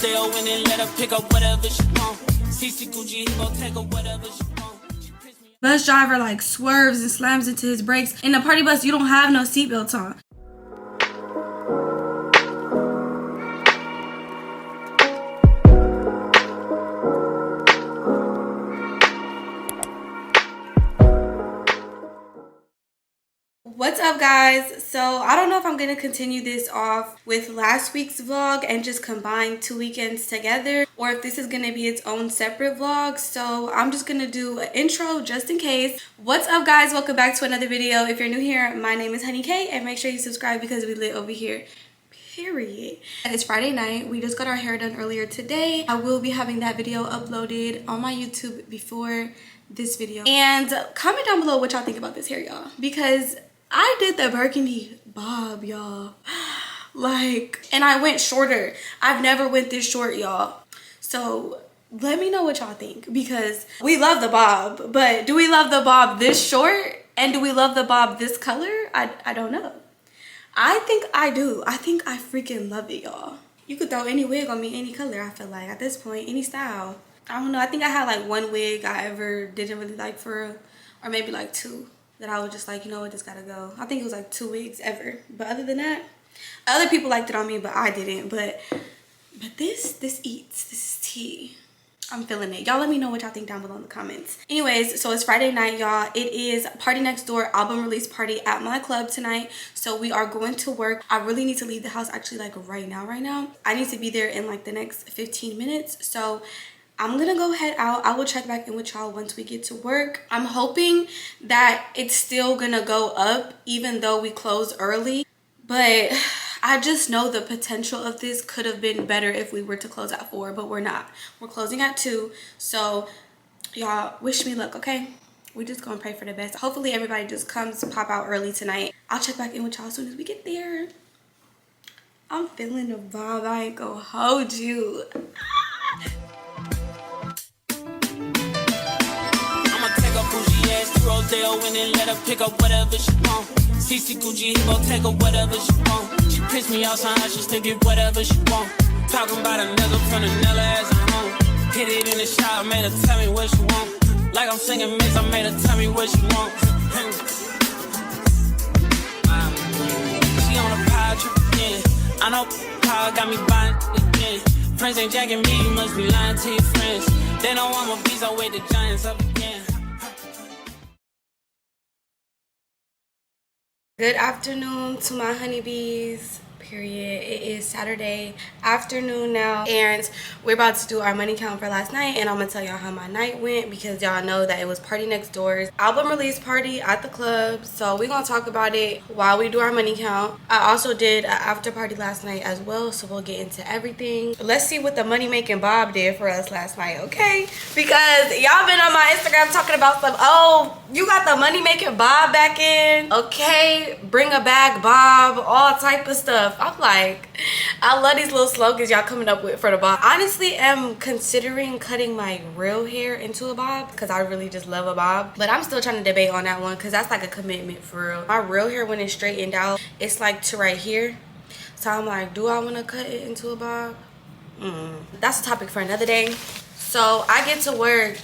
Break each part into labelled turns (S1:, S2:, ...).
S1: day and then let her pick up whatever she want. CC Gucci, he gon' take her whatever she want.
S2: Bus driver like swerves and slams into his brakes. In a party bus, you don't have no seatbelts on. What's up, guys? So I don't know if I'm gonna continue this off with last week's vlog and just combine 2 weekends together, or if this is gonna be its own separate vlog. So I'm just gonna do an intro just in case. What's up, guys? Welcome back to another video. If you're new here, my name is honeeykay, and make sure you subscribe because we lit over here, period. It's Friday night. We just got our hair done earlier today. I will be having that video uploaded on my YouTube before this video. And comment down below what y'all think about this hair, y'all, because I did the burgundy bob, y'all. Like, and I went shorter. I've never went this short, y'all. So let me know what y'all think, because we love the bob, but do we love the bob this short? And do we love the bob this color? I don't know. I think I do. I think I freaking love it, y'all. You could throw any wig on me, any color, I feel like, at this point, any style. I don't know. I think I had like one wig I ever didn't really like for real, or maybe like two that I was just like, you know what, this gotta go. I think it was like 2 wigs ever. But other than that, other people liked it on me, but I didn't. But this eats. This is tea. I'm feeling it. Y'all let me know what y'all think down below in the comments. Anyways, so it's Friday night, y'all. It is Party Next Door album release party at my club tonight. So we are going to work. I really need to leave the house actually like right now. I need to be there in like the next 15 minutes. So I'm gonna go head out. I will check back in with y'all once we get to work. I'm hoping that it's still gonna go up even though we close early, but I just know the potential of this could have been better if we were to close at 4, but we're not. We're closing at 2. So y'all wish me luck, okay? We're just gonna pray for the best. Hopefully everybody just comes pop out early tonight. I'll check back in with y'all as soon as we get there. I'm feeling the vibe. I ain't gonna hold you.
S1: Rodeo and then let her pick up whatever she want. CC Gucci, he gon' take her whatever she want. She pissed me off, somehow she still get whatever she want. Talking about a nigga from the Nella as a home. Hit it in the shower, made her tell me what she want. Like I'm singing mix, I made her tell me what she want. She on a power trip again. I know power got me buying again. Friends ain't jacking me, you must be lying to your friends. They don't want my beats, I wait the giants up again.
S2: Good afternoon to my honeybees, period. It is Saturday afternoon now, and we're about to do our money count for last night, and I'm gonna tell y'all how my night went because y'all know that it was Party Next Door's album release party at the club. So we're gonna talk about it while we do our money count. I also did an after party last night as well, so we'll get into everything. Let's see what the money making Bob did for us last night, okay? Because y'all been on my Instagram talking about some, oh, you got the money making Bob back in, okay? Bring a bag Bob, all type of stuff. I'm like, I love these little slogans y'all coming up with for the bob. Honestly, am considering cutting my real hair into a bob because I really just love a bob. But I'm still trying to debate on that one because that's like a commitment for real. My real hair, when it's straightened out, it's like to right here. So I'm like, do I want to cut it into a bob? That's a topic for another day. So I get to work.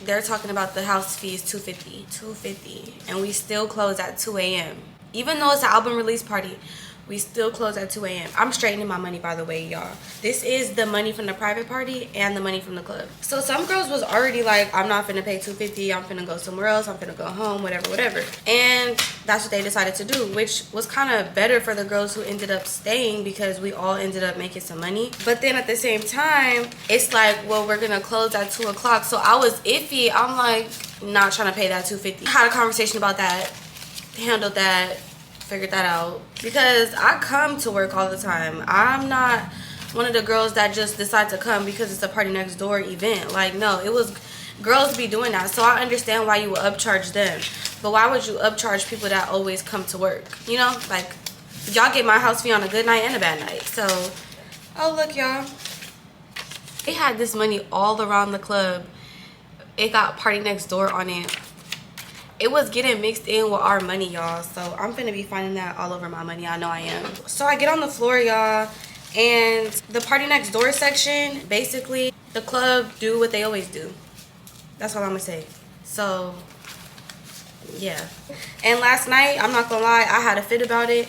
S2: They're talking about the house fee is $250, and we still close at 2 a.m. Even though it's an album release party, we still close at 2 a.m. I'm straightening my money, by the way, y'all. This is the money from the private party and the money from the club. So some girls was already like, I'm not finna pay $250. I'm finna go somewhere else. I'm finna go home, whatever. And that's what they decided to do, which was kind of better for the girls who ended up staying because we all ended up making some money. But then at the same time, it's like, well, we're gonna close at 2 o'clock. So I was iffy. I'm like, not trying to pay that $250. Had a conversation about that, handled that, figured that out, because I come to work all the time. I'm not one of the girls that just decide to come because it's a Party Next Door event. Like, no, it was girls be doing that. So I understand why you would upcharge them, but why would you upcharge people that always come to work? You know, like, y'all get my house fee on a good night and a bad night. So, oh look, y'all, they had this money all around the club. It got Party Next Door on it. It was getting mixed in with our money, y'all. So I'm finna be finding that all over my money. I know I am. So I get on the floor, y'all, And the party next door section, basically the club do what they always do. That's all I'm gonna say. So yeah. And last night, I'm not gonna lie, I had a fit about it.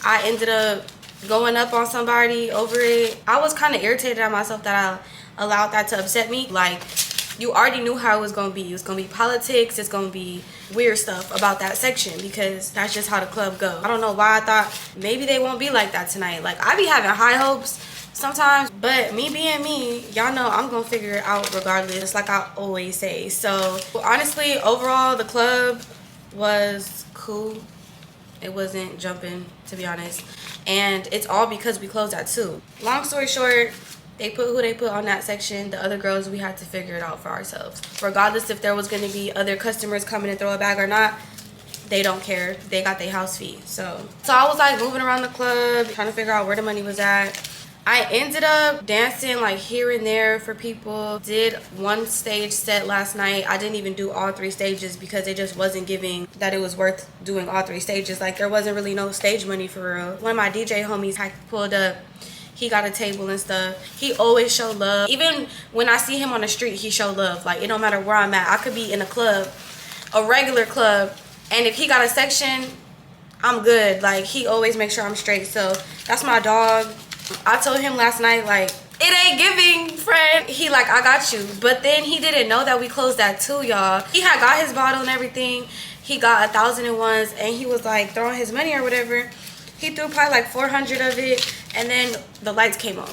S2: I ended up going up on somebody over it. I was kind of irritated at myself that I allowed that to upset me. Like, you already knew how it was gonna be. It was gonna be politics. It's gonna be weird stuff about that section because that's just how the club go. I don't know why I thought maybe they won't be like that tonight. Like, I be having high hopes sometimes, but me being me, y'all know I'm gonna figure it out regardless, like I always say. So honestly, overall, the club was cool. It wasn't jumping, to be honest, and it's all because we closed at 2. Long story short, they put who they put on that section. The other girls, we had to figure it out for ourselves. Regardless if there was going to be other customers coming and throw a bag or not, they don't care. They got their house fee. So I was like moving around the club, trying to figure out where the money was at. I ended up dancing like here and there for people. Did one stage set last night. I didn't even do all 3 stages because it just wasn't giving that it was worth doing all 3 stages. Like, there wasn't really no stage money for real. One of my DJ homies had pulled up. He got a table and stuff. He always show love. Even when I see him on the street, he show love. Like, it don't matter where I'm at. I could be in a club, a regular club, and if he got a section, I'm good. Like, he always makes sure I'm straight. So that's my dog. I told him last night, like, it ain't giving, friend. He like, I got you. But then he didn't know that we closed at 2, y'all. He had got his bottle and everything. He got 1,001s, and he was like throwing his money or whatever. He threw probably like 400 of it, and then the lights came on.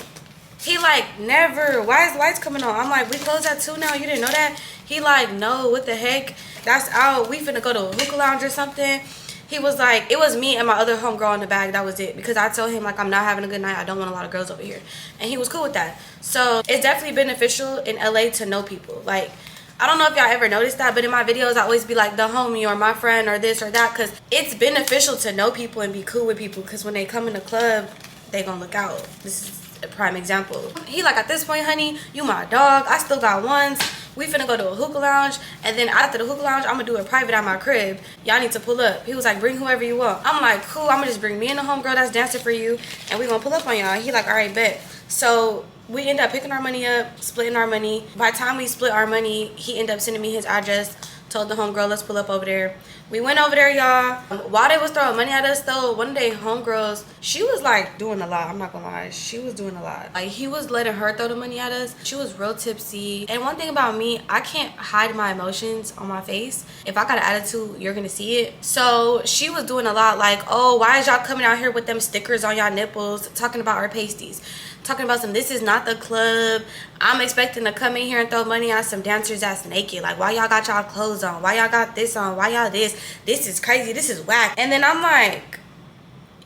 S2: He like, never. Why is the lights coming on? I'm like, we closed at 2 now. You didn't know that? He like, no, what the heck? That's out. We finna go to a hookah lounge or something. He was like, it was me and my other homegirl in the bag. That was it. Because I told him, like, I'm not having a good night. I don't want a lot of girls over here. And he was cool with that. So it's definitely beneficial in LA to know people. Like, I don't know if y'all ever noticed that, but in my videos, I always be like the homie or my friend or this or that. Because it's beneficial to know people and be cool with people. Because when they come in the club, they gonna look out. This is a prime example. He like, at this point, honey, you my dog. I still got ones. We finna go to a hookah lounge, and then after the hookah lounge, I'm gonna do it private at my crib. Y'all need to pull up. He was like, bring whoever you want. I'm like, cool, I'm gonna just bring me and the homegirl that's dancing for you, and we gonna pull up on y'all. He like, all right, bet. So we end up picking our money up, splitting our money. By the time we split our money, he ended up sending me his address, told the homegirl, let's pull up over there. We went over there, y'all. While they was throwing money at us, though, one of their homegirls, she was like doing a lot. I'm not gonna lie, she was doing a lot. Like, he was letting her throw the money at us. She was real tipsy. And one thing about me, I can't hide my emotions on my face. If I got an attitude, you're gonna see it. So she was doing a lot, like, oh, why is y'all coming out here with them stickers on y'all nipples, talking about our pasties, talking about some, this is not the club. I'm expecting to come in here and throw money at some dancers that's naked. Like, why y'all got y'all clothes on? Why y'all got this on? Why y'all this? This is crazy. This is whack. And then I'm like,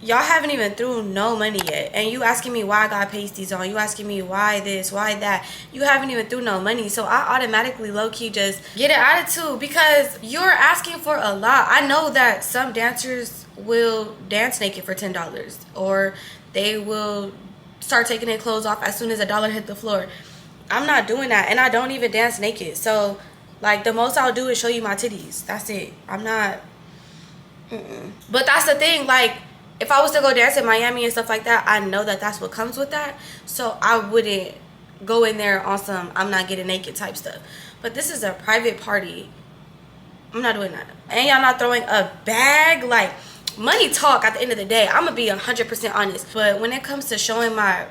S2: y'all haven't even threw no money yet. And you asking me why I got pasties on. You asking me why this, why that. You haven't even threw no money. So I automatically low-key just get an attitude because you're asking for a lot. I know that some dancers will dance naked for $10, or they will start taking their clothes off as soon as $1 hit the floor. I'm not doing that, and I don't even dance naked. So like, the most I'll do is show you my titties. That's it. I'm not But that's the thing, like, if I was to go dance in Miami and stuff like that, I know that that's what comes with that. So I wouldn't go in there on some I'm not getting naked type stuff. But this is a private party. I'm not doing that. And y'all not throwing a bag. Like, money talk at the end of the day. I'm gonna be 100% honest. But when it comes to showing my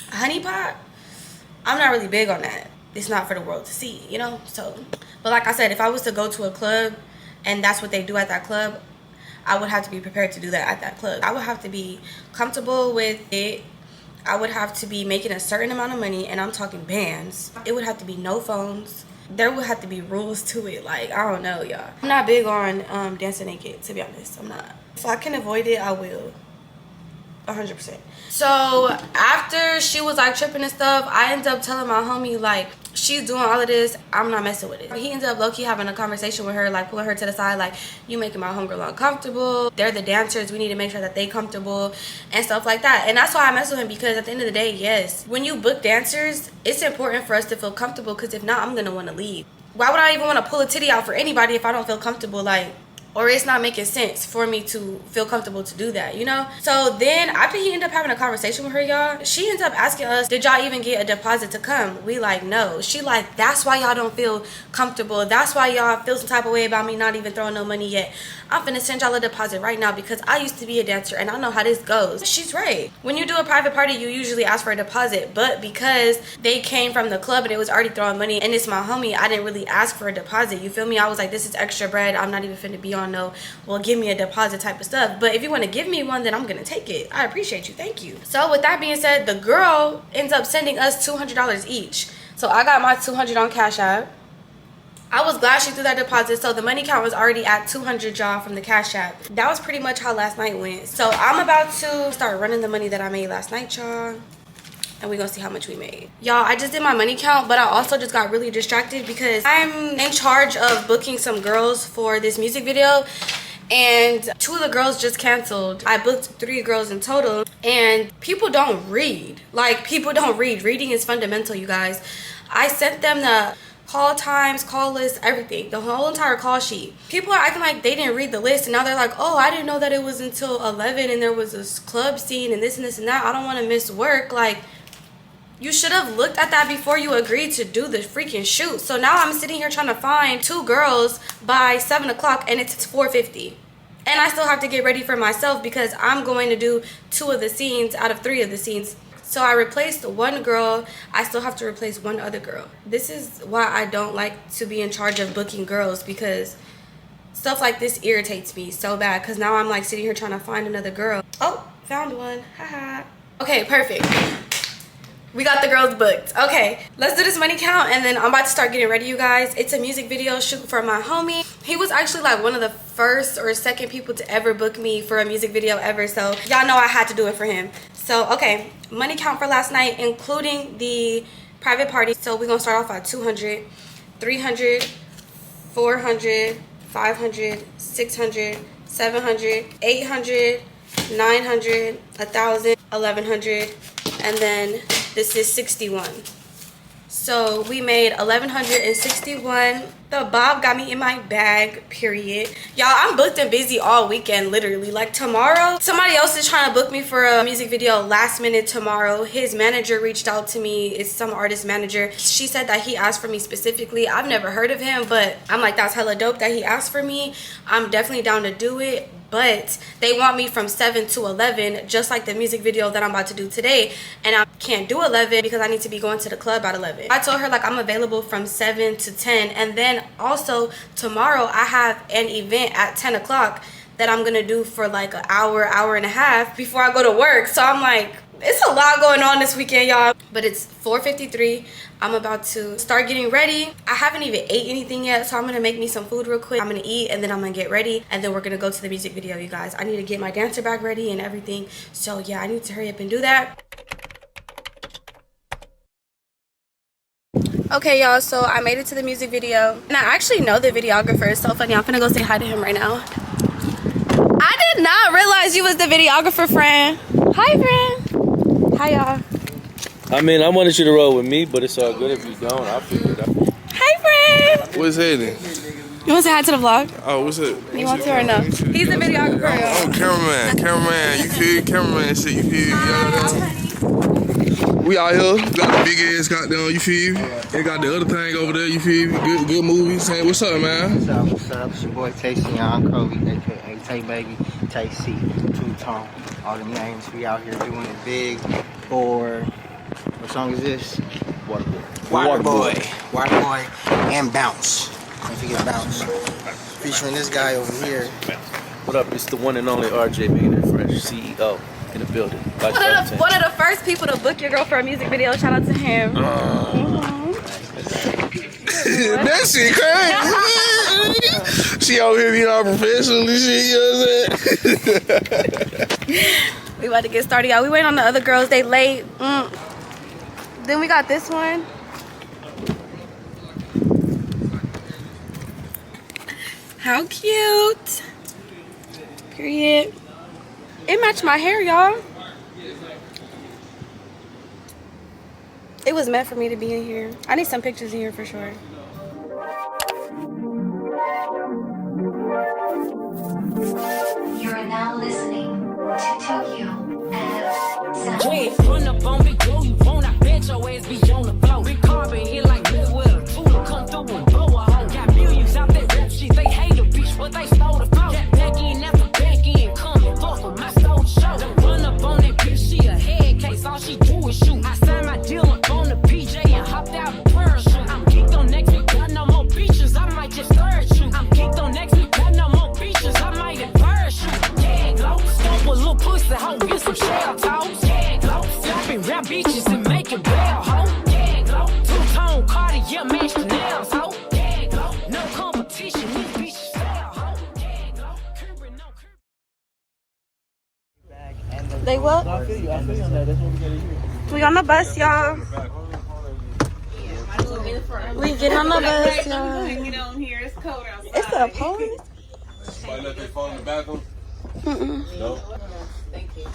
S2: honey pot, I'm not really big on that. It's not for the world to see, you know? So, but like I said, if I was to go to a club and that's what they do at that club, I would have to be prepared to do that at that club. I would have to be comfortable with it. I would have to be making a certain amount of money, and I'm talking bands. It would have to be no phones. There would have to be rules to it. Like, I don't know, y'all. I'm not big on dancing naked, to be honest. I'm not. If I can avoid it, I will. 100%. So after she was like tripping and stuff, I ended up telling my homie, like, she's doing all of this, I'm not messing with it. He ended up low-key having a conversation with her, like pulling her to the side, like, you making my homegirl uncomfortable. They're the dancers, we need to make sure that they comfortable and stuff like that. And that's why I mess with him, because at the end of the day, yes, when you book dancers, it's important for us to feel comfortable, because if not, I'm gonna want to leave. Why would I even want to pull a titty out for anybody if I don't feel comfortable? Like, or it's not making sense for me to feel comfortable to do that, you know? So then after he ended up having a conversation with her, y'all, she ends up asking us, did y'all even get a deposit to come? We like, no. She like, that's why y'all don't feel comfortable. That's why y'all feel some type of way about me not even throwing no money yet. I'm finna send y'all a deposit right now because I used to be a dancer and I know how this goes. She's right. When you do a private party, you usually ask for a deposit, but because they came from the club and it was already throwing money and it's my homie, I didn't really ask for a deposit. You feel me? I was like, this is extra bread. I'm not even finna be on no, well, give me a deposit type of stuff. But if you want to give me one, then I'm gonna take it. I appreciate you. Thank you. So with that being said, the girl ends up sending us $200 each. So I got my $200 on Cash App. I was glad she threw that deposit, so the money count was already at $200, y'all, from the Cash App. That was pretty much how last night went. So I'm about to start running the money that I made last night, y'all, and we're gonna see how much we made. Y'all, I just did my money count, but I also just got really distracted because I'm in charge of booking some girls for this music video, and 2 of the girls just canceled. I booked 3 girls in total, and people don't read. Like, people don't read. Reading is fundamental, you guys. I sent them the call times, call list, everything, the whole entire call sheet. People are acting like they didn't read the list, and now they're like, oh, I didn't know that it was until 11 and there was this club scene and this and this and that. I don't want to miss work. Like, you should have looked at that before you agreed to do the freaking shoot. So now I'm sitting here trying to find 2 girls by 7 o'clock and it's 4:50. And I still have to get ready for myself because I'm going to do 2 of the scenes out of 3 of the scenes. So I replaced 1 girl. I still have to replace 1 other girl. This is why I don't like to be in charge of booking girls, because stuff like this irritates me so bad, because now I'm like sitting here trying to find another girl. Oh, found one. Haha. Okay, perfect. We got the girls booked. Okay, let's do this money count and then I'm about to start getting ready, you guys. It's a music video shoot for my homie. He was actually like one of the first or second people to ever book me for a music video ever. So y'all know I had to do it for him. So, okay, money count for last night, including the private party. So we're gonna start off at 200, 300, 400, 500, 600, 700, 800, 900, 1,000, 1,100, and then this is 61. So we made 1,161. The bob got me in my bag, period. Y'all, I'm booked and busy all weekend, literally. Like tomorrow, somebody else is trying to book me for a music video last minute tomorrow. His manager reached out to me. It's some artist manager. She said that he asked for me specifically. I've never heard of him, but I'm like, that's hella dope that he asked for me. I'm definitely down to do it. But they want me from 7 to 11, just like the music video that I'm about to do today. And I can't do 11 because I need to be going to the club at 11. I told her like I'm available from 7 to 10. And then also tomorrow I have an event at 10 o'clock that I'm gonna do for like an hour, hour and a half before I go to work. So I'm like, it's a lot going on this weekend, y'all. But it's 4:53. I'm about to start getting ready. I haven't even ate anything yet, so I'm gonna make me some food real quick. I'm gonna eat and then I'm gonna get ready and then we're gonna go to the music video, you guys. I need to get my dancer bag ready and everything. So yeah, I need to hurry up and do that. Okay, y'all, so I made it to the music video and I actually know the videographer. It's so funny. I'm gonna go say hi to him right now. I did not realize you was the videographer, friend. Hi, friend. Hi, y'all.
S3: I mean, I wanted you to roll with me, but it's all good if you don't. I'll figure it out.
S2: Hi, friend.
S4: What's happening?
S2: You want to say hi to the vlog?
S4: Oh, what's up?
S2: You want to or no? He's the videographer.
S4: Oh, cameraman, you feel? Cameraman shit, you feel? We out here, got the big ass goddamn, you feel? They got the other thing over there, you feel? Good movies. Hey, what's up, man?
S5: What's up? It's your boy Tasty on Kobe, aka Tay Baby, Tay C, Two-Tone. All the names, we out here doing it big for, what song is this? Waterboy, and Bounce. Don't forget Bounce. Featuring this guy over here.
S3: What up? It's the one and only RJ Millionaire Fresh, CEO in the building.
S2: One of the first people to book your girl for a music video. Shout out to him.
S4: That shit crazy. She over here being all professional and shit, you know what I'm saying?
S2: We about to get started, y'all. We waiting on the other girls. They late. Then we got this one. How cute. Period. It matched my hair, y'all. It was meant for me to be in here. I need some pictures in here for sure.
S1: wet. Run up on me, go you won't. I bet your ass be on the floor. Big carbon here like Midwell. Tula come through and blow a hole. Got millions out that rap shit. They hate a bitch, but they stole the flow. Got back in after back in. Come and fuck with my stole show. Run up on that bitch, she a head case. All she do is shoot. I signed my deal up on the PJ and hopped out the parachute. I'm geeked on next week, got no more beaches. I might just stir shoot. I'm geeked on next week, got no more beaches. I might have parachute. Yeah, glow. Stomp a little pussy, hoe. Get some shell toes. Yeah, glow. Slapping rap beaches and make it bell, hoe. Yeah, glow. Two-tone Cartier match the nails, hoe. Yeah, glow. No competition, these bitches sell, hoe. Yeah, glow. Curbing, no curbing.
S2: They what?
S5: I feel you on that. That's what we gotta hear.
S2: We on the bus, y'all. We getting on the bus, y'all.
S6: Get on here. It's cold outside.
S2: It's the police.
S7: Somebody let their phone in the bathroom? No?
S6: Thank you.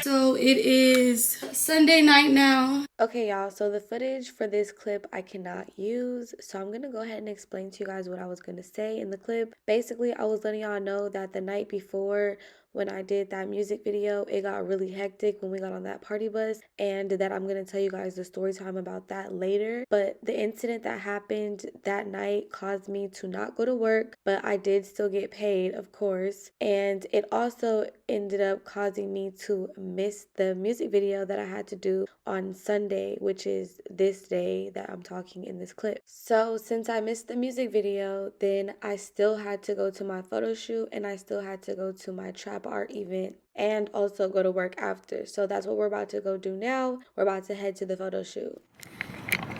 S2: So it is Sunday night now. Okay, y'all, so the footage for this clip I cannot use, so I'm gonna go ahead and explain to you guys what I was gonna say in the clip. Basically, I was letting y'all know that the night before, when I did that music video, it got really hectic when we got on that party bus, and that I'm gonna tell you guys the story time about that later. But the incident that happened that night caused me to not go to work, but I did still get paid, of course, and it also ended up causing me to miss the music video that I had to do on Sunday, which is this day that I'm talking in this clip. So since I missed the music video, then I still had to go to my photo shoot, and I still had to go to my trap art event and also go to work after. So that's what we're about to go do now. We're about to head to the photo shoot.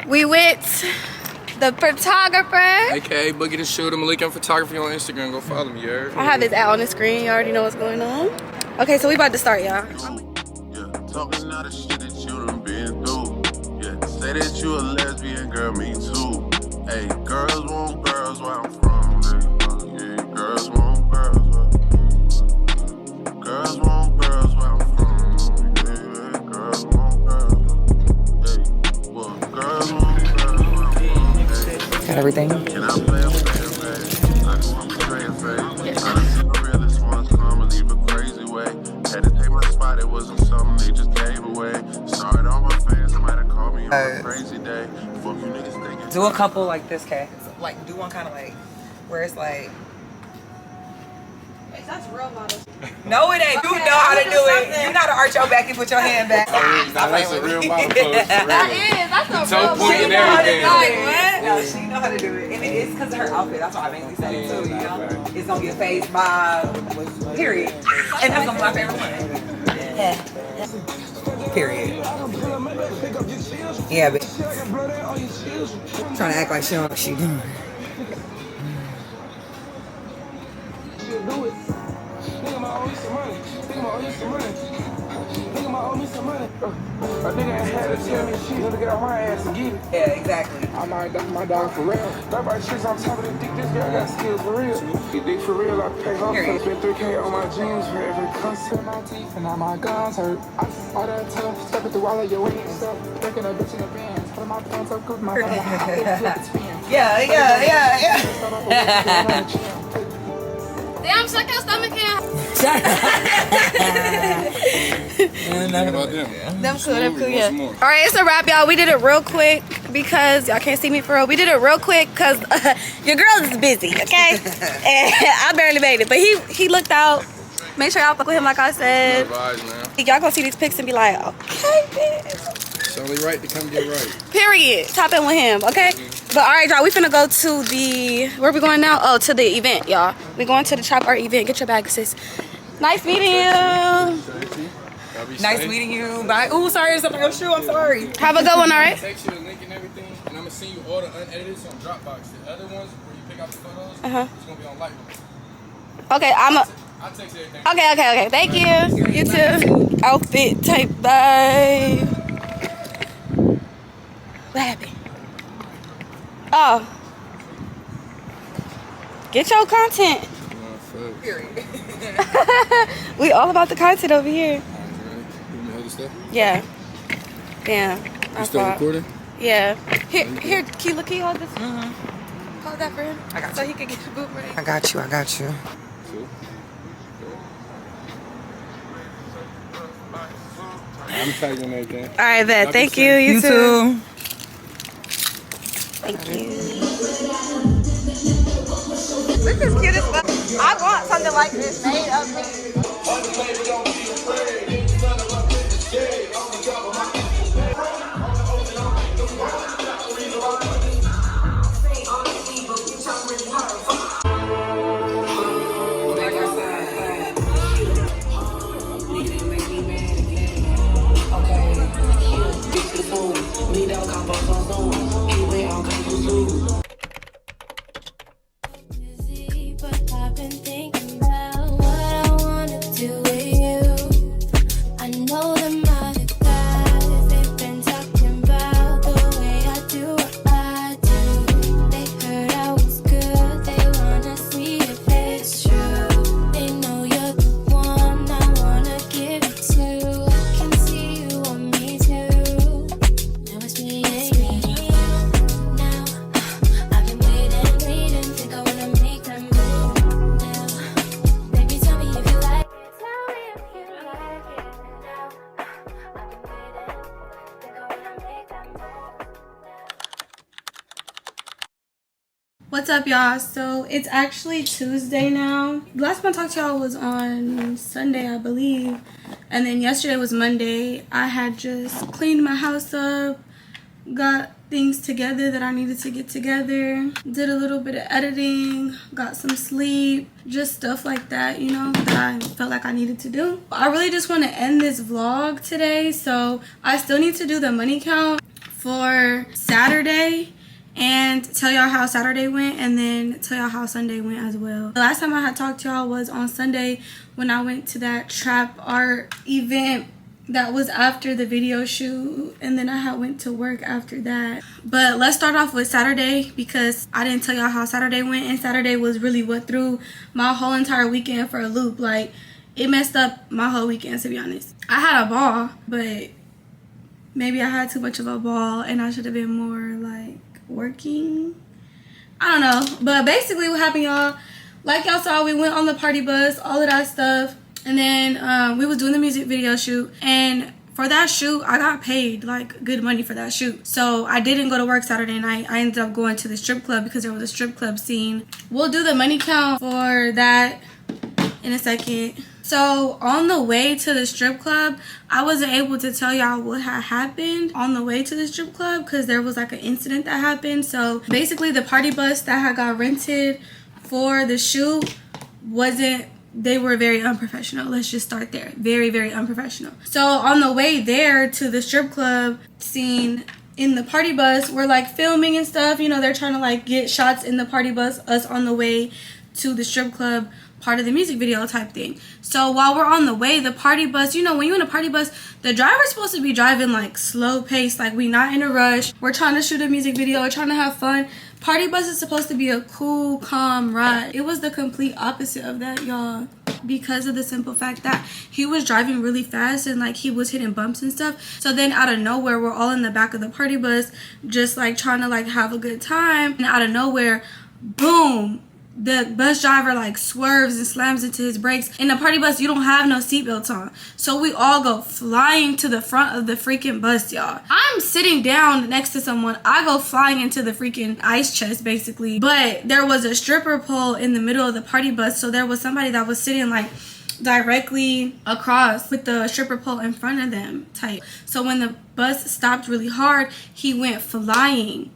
S2: We with the photographer.
S4: AKA Boogie the Shooter, Malik Photography on Instagram. Go follow me, you heard?
S2: I have his ad on the screen. You already know what's going on. Okay, so we about to start, y'all.
S7: Yeah, talking all the shit that you done been through. Yeah, say that you a lesbian, girl, me too. Hey, girls want girls where I'm from. Hey, yeah, girls want girls where girls want girls where I'm from. Yeah, girls want girls. Hey, well, girls want girls where I'm from.
S8: Got everything?
S7: Can I play a fan bag? I just want to stray a fade. I done seen the realest ones come and leave a crazy way. Had to take my spot, it wasn't something they just gave away. Sorry to all my fans, they might have called me on a crazy day. Fuck you niggas thinking.
S8: Do a couple like this, Kay. Like, do one kind of like, where it's like...
S2: That's real model.
S8: No, it ain't. You know how to do it. You know how to arch your back and put your hand back.
S7: That's a real model pose.
S2: That is. That's a real
S7: point
S8: She
S7: and
S8: know how to do
S7: everything.
S8: it. What? No, she know how to do it. And it's because of her outfit. That's why I mainly said it too, you know? It's going to get phased by, period. And that's going to be my favorite one. Yeah. Period. Yeah, but trying to act like she don't know what she doing.
S9: A nigga ain't had to tell me shit to get on my ass and get it.
S8: Yeah, exactly.
S9: I'm like, that's my dog for real. Nobody shits on top of the dick. This girl got skills for real. You dick for real, I pay her. Spent 3K on my jeans for every concert. My teeth and now my guns hurt. All that tough, stepping through all of your wings. Breaking a bitch in the bands. Put my pants up, cause my
S8: Yeah.
S2: Damn, suck your stomach in. Them cool, yeah. All right, it's a wrap, y'all. We did it real quick because y'all can't see me for real. We did it real quick because your girl is busy, okay? And I barely made it, but he looked out. Make sure y'all fuck with him like I said. Y'all gonna see these pics and be like, okay, bitch.
S4: It's only right to come get right.
S2: Period. Top in with him, okay? But all right, y'all, we finna go to the, where we going now? Oh, to the event, y'all. We going to the Chop Art event. Get your bag, sis. Nice meeting you.
S8: Nice meeting you. Bye. Ooh, sorry, it's up on your shoe. I'm sorry.
S2: Have a good one, all right?
S4: Text you the link and everything, and I'm gonna send you all the unedited on Dropbox. The other ones where you pick out the photos, it's gonna be on Lightroom.
S2: Okay,
S4: I'll text everything.
S2: Okay. Thank you. You too. Outfit type bye. What happened? Oh. Get your content.
S8: Period.
S2: We all about the content over here. Yeah. Damn.
S4: You still recording?
S2: Yeah. Here, can you hold this? Hold that for him.
S8: I got
S2: so
S8: you.
S2: he can get your boomerang.
S8: I got you.
S4: I'm tagging everything.
S2: All right, bet. Thank you. You too. Thank you. This is cute as fuck. I want something like this made of me.
S10: But I've been thinking about what I wanna do with you. I know them other guys, they've been talking about the way I do what I do. They heard I was good, they wanna see if it's true. They know you're the one I wanna give it to. I can see you want me too. Now it's me and you. Now I've been waiting, think I wanna make them move now. Baby, tell me if you like it. Tell me if you like it now. I've been waiting, think I wanna make them move now.
S2: What's up, y'all? So it's actually Tuesday now. Last time I talked to y'all was on Sunday, I believe, and then yesterday was Monday. I had just cleaned my house up, got things together that I needed to get together, did a little bit of editing, got some sleep, just stuff like that, you know, that I felt like I needed to do. I really just want to end this vlog today, so I still need to do the money count for Saturday and tell y'all how Saturday went, and then tell y'all how Sunday went as well. The last time I had talked to y'all was on Sunday when I went to that trap art event that was after the video shoot, and then I had went to work after that. But let's start off with Saturday, because I didn't tell y'all how Saturday went, and Saturday was really what threw my whole entire weekend for a loop. Like, it messed up my whole weekend, to be honest. I had a ball, but maybe I had too much of a ball and I should have been more like working. I don't know, but basically what happened, y'all, like y'all saw, we went on the party bus, all of that stuff. And then we was doing the music video shoot, and for that shoot I got paid like good money for that shoot. So I didn't go to work Saturday night. I ended up going to the strip club because there was a strip club scene. We'll do the money count for that in a second. So on the way to the strip club, I wasn't able to tell y'all what had happened on the way to the strip club because there was like an incident that happened. So basically the party bus that had got rented for the shoot wasn't, they were very unprofessional. Let's just start there. Very, very unprofessional. So on the way there to the strip club scene in the party bus, we're like filming and stuff. You know, they're trying to like get shots in the party bus, us on the way to the strip club, part of the music video type thing. So while we're on the way, the party bus, you know, when you're in a party bus, the driver's supposed to be driving like slow pace, like we not in a rush. We're trying to shoot a music video, we're trying to have fun. Party bus is supposed to be a cool, calm ride. It was the complete opposite of that, y'all, because of the simple fact that he was driving really fast and like he was hitting bumps and stuff. So then out of nowhere, we're all in the back of the party bus just like trying to like have a good time, and out of nowhere, boom, the bus driver like swerves and slams into his brakes. In the party bus, you don't have no seatbelts on, so we all go flying to the front of the freaking bus, y'all. I'm sitting down next to someone, I go flying into the freaking ice chest basically. But there was a stripper pole in the middle of the party bus, so there was somebody that was sitting like directly across with the stripper pole in front of them type. So when the bus stopped really hard, he went flying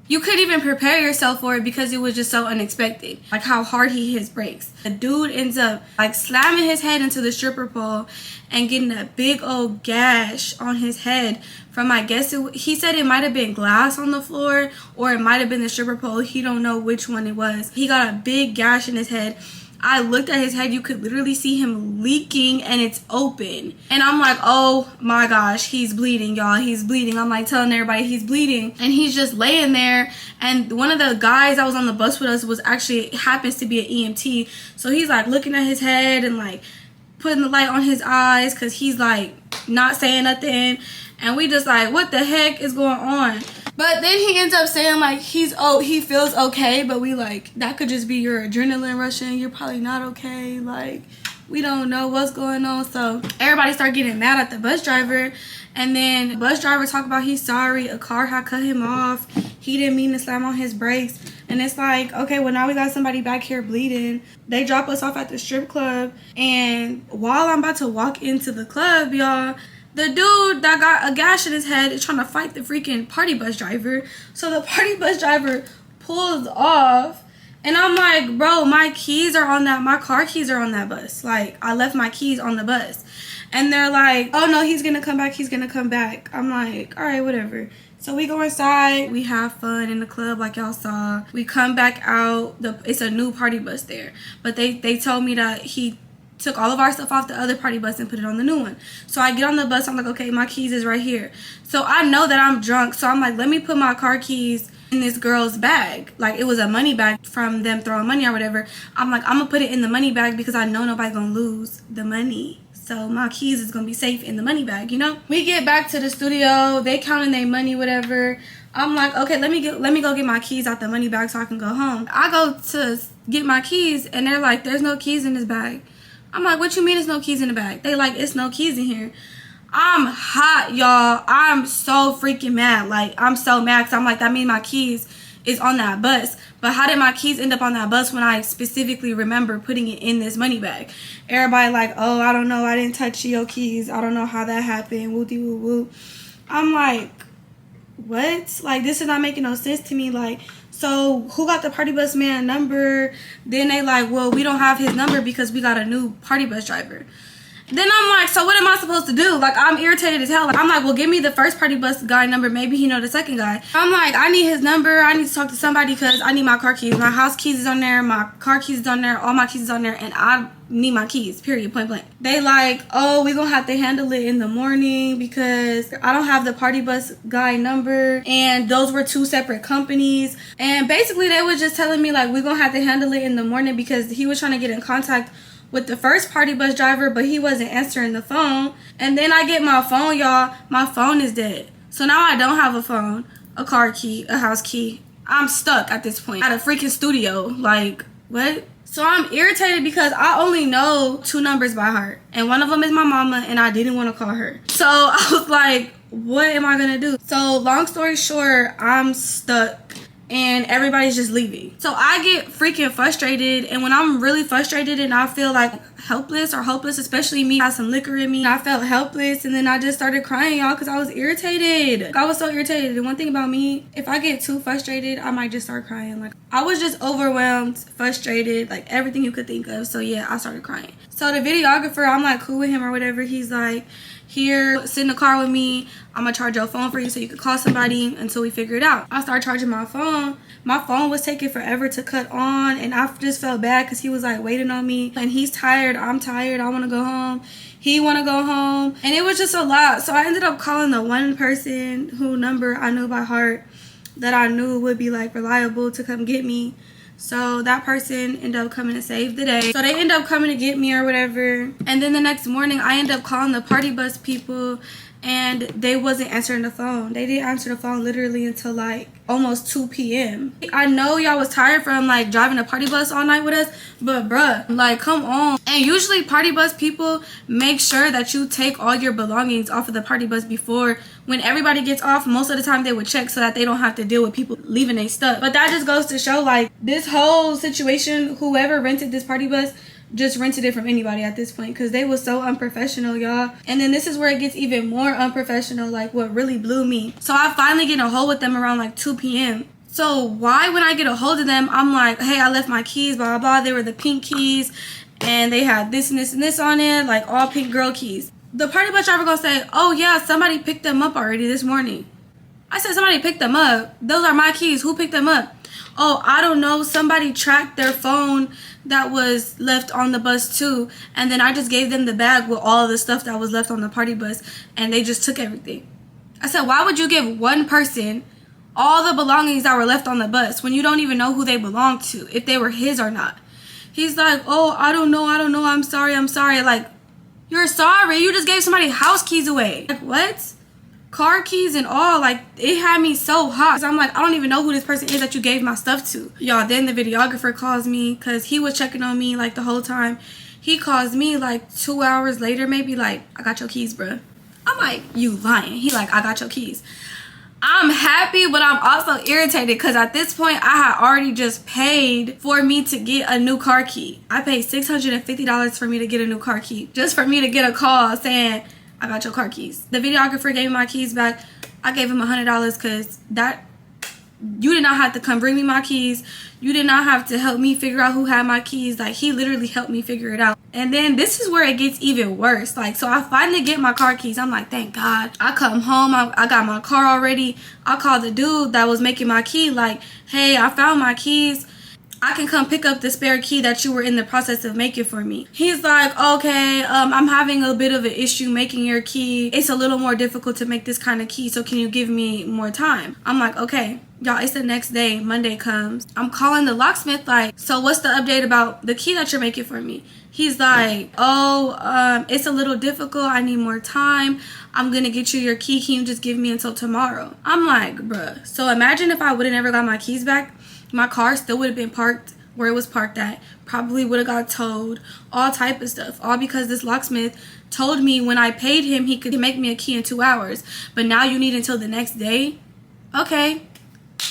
S2: you couldn't even prepare yourself for it because it was just so unexpected. Like how hard he hit his brakes. The dude ends up like slamming his head into the stripper pole and getting a big old gash on his head from, I guess he said it might have been glass on the floor or it might have been the stripper pole. He don't know which one it was. He got a big gash in his head. I looked at his head, you could literally see him leaking and it's open. And I'm like, oh my gosh, he's bleeding, y'all. He's bleeding. I'm like telling everybody he's bleeding. And he's just laying there. And one of the guys that was on the bus with us was actually, happens to be an EMT. So he's like looking at his head and like putting the light on his eyes because he's like not saying nothing. And we just like, what the heck is going on? But then he ends up saying like he feels okay, but we like, that could just be your adrenaline rushing. You're probably not okay. Like, we don't know what's going on. So everybody started getting mad at the bus driver. And then the bus driver talked about he's sorry. A car had cut him off. He didn't mean to slam on his brakes. And it's like, okay, well now we got somebody back here bleeding. They drop us off at the strip club. And while I'm about to walk into the club, y'all, the dude that got a gash in his head is trying to fight the freaking party bus driver. So the party bus driver pulls off. And I'm like, bro, my keys are on that. My car keys are on that bus. Like, I left my keys on the bus. And they're like, oh, no, he's going to come back. He's going to come back. I'm like, all right, whatever. So we go inside. We have fun in the club like y'all saw. We come back out. It's a new party bus there. But they told me that he took all of our stuff off the other party bus and put it on the new one. So I get on the bus. I'm like, okay, my keys is right here. So I know that I'm drunk. So I'm like, let me put my car keys in this girl's bag. Like, it was a money bag from them throwing money or whatever. I'm like, I'm gonna put it in the money bag because I know nobody's gonna lose the money. So my keys is gonna be safe in the money bag, you know? We get back to the studio. They counting their money, whatever. I'm like, okay, let me go get my keys out the money bag so I can go home. I go to get my keys and they're like, there's no keys in this bag. I'm like, what you mean there's no keys in the bag? They like, it's no keys in here. I'm hot, y'all. I'm so freaking mad. Like, I'm so mad because I'm like, that means my keys is on that bus. But how did my keys end up on that bus when I specifically remember putting it in this money bag? Everybody like, oh, I don't know. I didn't touch your keys. I don't know how that happened. Woo-dee woo-woo. I'm like, what? Like, this is not making no sense to me. Like, so who got the party bus man number? Then they like, well, we don't have his number because we got a new party bus driver. Then I'm like, so what am I supposed to do? Like, I'm irritated as hell. Like, I'm like, well, give me the first party bus guy number. Maybe he know the second guy. I'm like, I need his number. I need to talk to somebody because I need my car keys. My house keys is on there. My car keys is on there. All my keys is on there. And I need my keys, period, point blank. They like, oh, we gonna have to handle it in the morning because I don't have the party bus guy number. And those were two separate companies. And basically, they were just telling me, like, we gonna have to handle it in the morning because he was trying to get in contact with the first party bus driver, but he wasn't answering the phone. And then I get my phone, y'all. My phone is dead. So now I don't have a phone, a car key, a house key. I'm stuck at this point at a freaking studio. Like, what? So I'm irritated because I only know 2 numbers by heart. And one of them is my mama, and I didn't want to call her. So I was like, what am I gonna do? So long story short, I'm stuck. And everybody's just leaving. So I get freaking frustrated. And when I'm really frustrated and I feel like helpless or hopeless, especially me, I had some liquor in me, I felt helpless. And then I just started crying, y'all, because I was irritated. I was so irritated. And one thing about me, if I get too frustrated, I might just start crying. Like, I was just overwhelmed, frustrated, like everything you could think of. So yeah, I started crying. So the videographer, I'm like cool with him or whatever. He's like, here, sit in the car with me. I'm gonna charge your phone for you so you can call somebody until we figure it out. I started charging my phone. My phone was taking forever to cut on, and I just felt bad because he was like waiting on me. And he's tired, I'm tired, I wanna go home. He wanna go home. And it was just a lot. So I ended up calling the one person whose number I knew by heart that I knew would be like reliable to come get me. So that person ended up coming to save the day. So they end up coming to get me or whatever. And then the next morning, I end up calling the party bus people and they wasn't answering the phone. They didn't answer the phone literally until like almost 2 p.m. I know y'all was tired from like driving a party bus all night with us, but bruh, like come on. And usually party bus people make sure that you take all your belongings off of the party bus before when everybody gets off. Most of the time they would check so that they don't have to deal with people leaving their stuff. But that just goes to show like this whole situation, whoever rented this party bus just rented it from anybody at this point because they was so unprofessional, y'all. And then this is where it gets even more unprofessional, like what really blew me. So I finally get in a hole with them around like 2 p.m. So why when I get a hold of them, I'm like, hey, I left my keys, blah, blah, blah. They were the pink keys and they had this and this and this on it, like all pink girl keys. The party bus driver gonna say, oh yeah, somebody picked them up already this morning. I said, somebody picked them up? Those are my keys. Who picked them up? Oh, I don't know. Somebody tracked their phone that was left on the bus too. And then I just gave them the bag with all of the stuff that was left on the party bus. And they just took everything. I said, why would you give one person all the belongings that were left on the bus when you don't even know who they belong to, if they were his or not? He's like, oh, I don't know. I'm sorry. Like, you're sorry. You just gave somebody house keys away. Like, what? Car keys and all. Like, it had me so hot. So I'm like, I don't even know who this person is that you gave my stuff to. Y'all, then the videographer calls me because he was checking on me like the whole time. He calls me like 2 hours later, maybe, like, I got your keys, bruh. I'm like, you lying. He like, I got your keys. I'm happy, but I'm also irritated because at this point, I had already just paid for me to get a new car key. I paid $650 for me to get a new car key. Just for me to get a call saying, I got your car keys. The videographer gave me my keys back. I gave him $100 because you did not have to come bring me my keys. You did not have to help me figure out who had my keys. Like, he literally helped me figure it out. And then this is where it gets even worse. Like, so I finally get my car keys. I'm like, thank God. I come home. I got my car already. I called the dude that was making my key. Like, hey, I found my keys. I can come pick up the spare key that you were in the process of making for me. He's like, okay, I'm having a bit of an issue making your key. It's a little more difficult to make this kind of key, so can you give me more time? I'm like, okay. Y'all, it's the next day. Monday comes. I'm calling the locksmith like, so what's the update about the key that you're making for me? He's like, oh, it's a little difficult. I need more time. I'm gonna get you your key. Can you just give me until tomorrow? I'm like, bruh. So imagine if I would have never got my keys back. My car still would have been parked where it was parked at. Probably would have got towed. All type of stuff. All because this locksmith told me when I paid him he could make me a key in 2 hours. But now you need until the next day? Okay.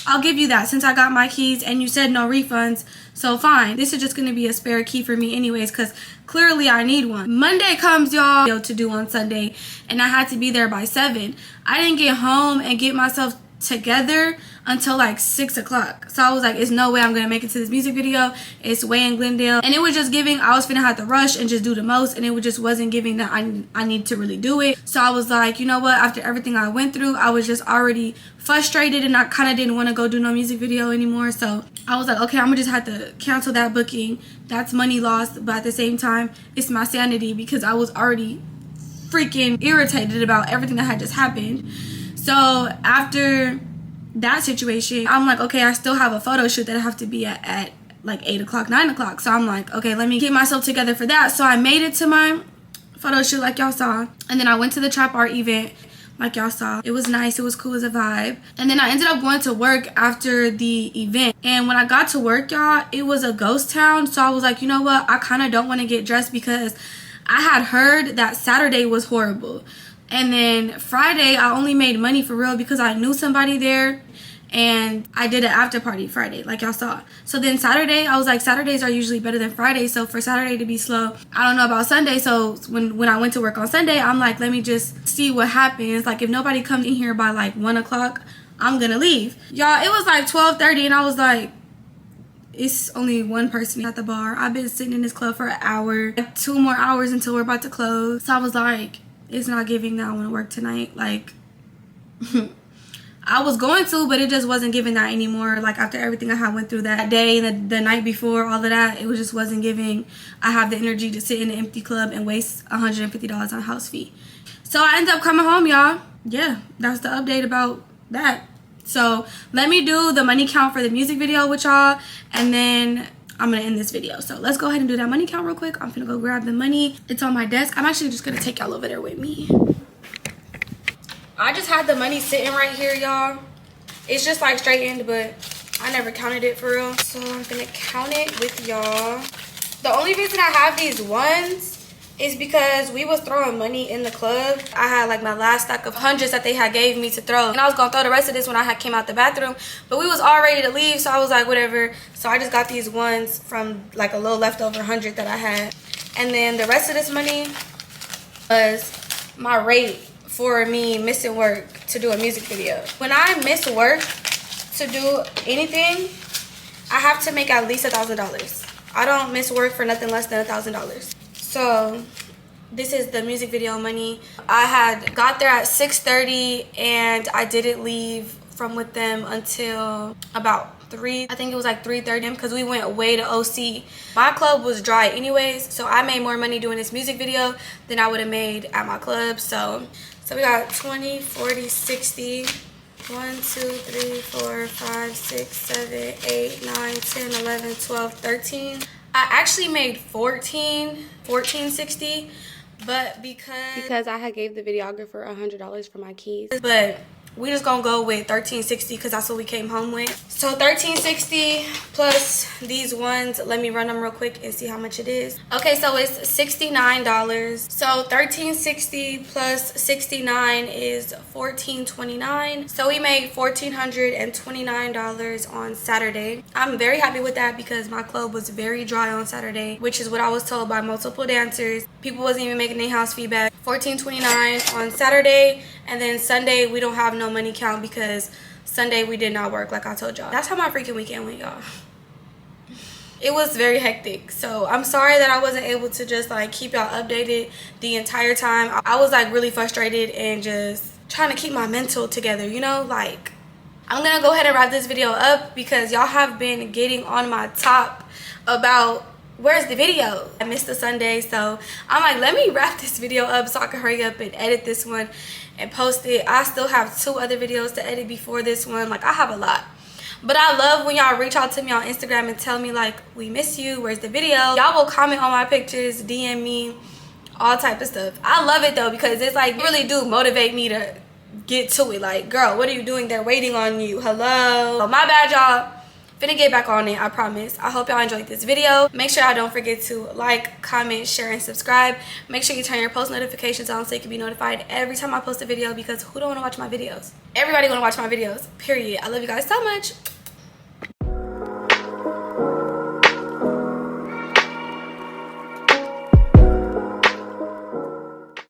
S2: I'll give you that since I got my keys and you said no refunds. So fine. This is just going to be a spare key for me anyways because clearly I need one. Monday comes, y'all, to do on Sunday. And I had to be there by 7. I didn't get home and get myself together until like 6 o'clock. So I was like, it's no way I'm gonna make it to this music video. It's way in Glendale. And it was just giving, I was finna have to rush and just do the most, and it just wasn't giving that I need to really do it. So I was like, you know what, after everything I went through, I was just already frustrated and I kind of didn't want to go do no music video anymore. So I was like, okay, I'm gonna just have to cancel that booking. That's money lost, but at the same time, it's my sanity because I was already freaking irritated about everything that had just happened. So after that situation, I'm like, okay, I still have a photo shoot that I have to be at like 8 o'clock, 9 o'clock. So I'm like, okay, let me get myself together for that. So I made it to my photo shoot like y'all saw. And then I went to the trap art event like y'all saw. It was nice. It was cool as a vibe. And then I ended up going to work after the event. And when I got to work, y'all, it was a ghost town. So I was like, you know what? I kind of don't want to get dressed because I had heard that Saturday was horrible. And then Friday, I only made money for real because I knew somebody there. And I did an after party Friday, like y'all saw. So then Saturday, I was like, Saturdays are usually better than Fridays. So for Saturday to be slow, I don't know about Sunday. So when I went to work on Sunday, I'm like, let me just see what happens. Like if nobody comes in here by like 1 o'clock, I'm gonna leave. Y'all, it was like 12:30 and I was like, it's only one person at the bar. I've been sitting in this club for an hour, like 2 more hours until we're about to close. So I was like, it's not giving that I want to work tonight. Like, I was going to, but it just wasn't giving that anymore. Like after everything I had went through that day and the night before, all of that, it just wasn't giving. I have the energy to sit in an empty club and waste $150 on house fee. So I ended up coming home, y'all. Yeah, that's the update about that. So let me do the money count for the music video with y'all, and then I'm gonna end this video. So let's go ahead and do that money count real quick. I'm gonna go grab the money. It's on my desk. I'm actually just gonna take y'all over there with me. I just had the money sitting right here, y'all. It's just like straightened, but I never counted it for real. So I'm gonna count it with y'all. The only reason I have these ones is because we was throwing money in the club. I had like my last stack of hundreds that they had gave me to throw, and I was gonna throw the rest of this when I had came out the bathroom, but we was all ready to leave, so I was like, whatever. So I just got these ones from like a little leftover 100 that I had, and then the rest of this money was my rate for me missing work to do a music video. When I miss work to do anything, I have to make at least $1,000. I don't miss work for nothing less than $1,000. So this is the music video money. I had got there at 6:30 and I didn't leave from with them until about 3. I think it was like 3:30 because we went way to OC. My club was dry anyways, so I made more money doing this music video than I would have made at my club. So we got 20, 40, 60. 1, 2, 3, 4, 5, 6, 7, 8, 9, 10, 11, 12, 13. I actually made 14.60, but because I had gave the videographer $100 for my keys. But we just gonna go with 13.60 because that's what we came home with. So 13.60 plus these ones. Let me run them real quick and see how much it is. Okay, so it's $69. So 13.60 plus 69 is $14.29. So we made $1,429 on Saturday. I'm very happy with that because my club was very dry on Saturday, which is what I was told by multiple dancers. People wasn't even making their house feedback. $14.29 on Saturday, and then Sunday we don't have no money count because Sunday we did not work, like I told y'all. That's how my freaking weekend went, y'all. It was very hectic, so I'm sorry that I wasn't able to just like keep y'all updated the entire time. I was like really frustrated and just trying to keep my mental together, you know. Like, I'm gonna go ahead and wrap this video up because y'all have been getting on my top about where's the video. I missed the Sunday, so I'm like, let me wrap this video up so I can hurry up and edit this one and post it. I still have 2 other videos to edit before this one. Like, I have a lot. But I love when y'all reach out to me on Instagram and tell me like, we miss you, where's the video? Y'all will comment on my pictures, DM me, all type of stuff. I love it though because it's like, really do motivate me to get to it. Like, girl, what are you doing? They're waiting on you. Hello. So my bad, y'all. Finna get back on it, I promise. I hope y'all enjoyed this video. Make sure y'all don't forget to like, comment, share, and subscribe. Make sure you turn your post notifications on so you can be notified every time I post a video because who don't want to watch my videos? Everybody want to watch my videos, period. I love you guys so much.